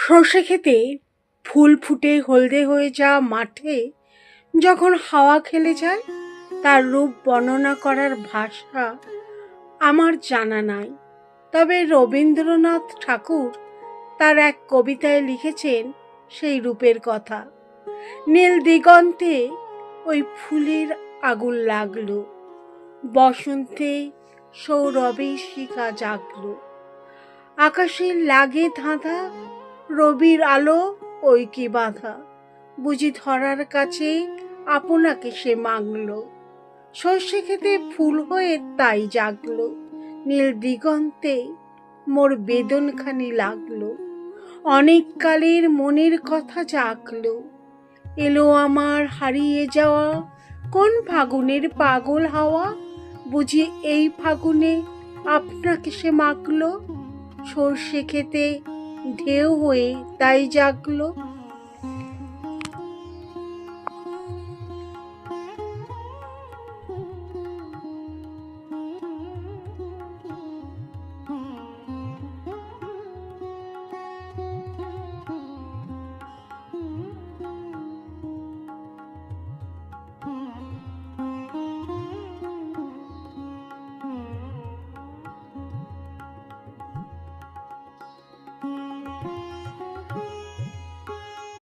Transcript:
সর্ষে ক্ষেতে ফুল ফুটে হলদে হয়ে যাওয়া মাঠে যখন হাওয়া খেলে যায়, তার রূপ বর্ণনা করার ভাষা আমার জানা নাই। তবে রবীন্দ্রনাথ ঠাকুর তার এক কবিতায় লিখেছেন সেই রূপের কথা। নীল দিগন্তে ওই ফুলের আগুন লাগলো, বসন্তে সৌরভে শিখা জাগলো, আকাশের লাগে ধাঁধা, রবির আলো ওই কি বাধা, বুঝি ধরার কাছে আপনাকে সে মাগলো। সর্ষে খেতে ফুল হয়ে তাই জাগলো, নীল দিগন্তে মোর বেদনখানি লাগলো, অনেক কালের মনের কথা জাগলো। এলো আমার হারিয়ে যাওয়া কোন ফাগুনের পাগল হাওয়া, বুঝি এই ফাগুনে আপনাকে সে মাগলো। সর্ষে খেতে ঢেউ হয়ে তাই জাগলো,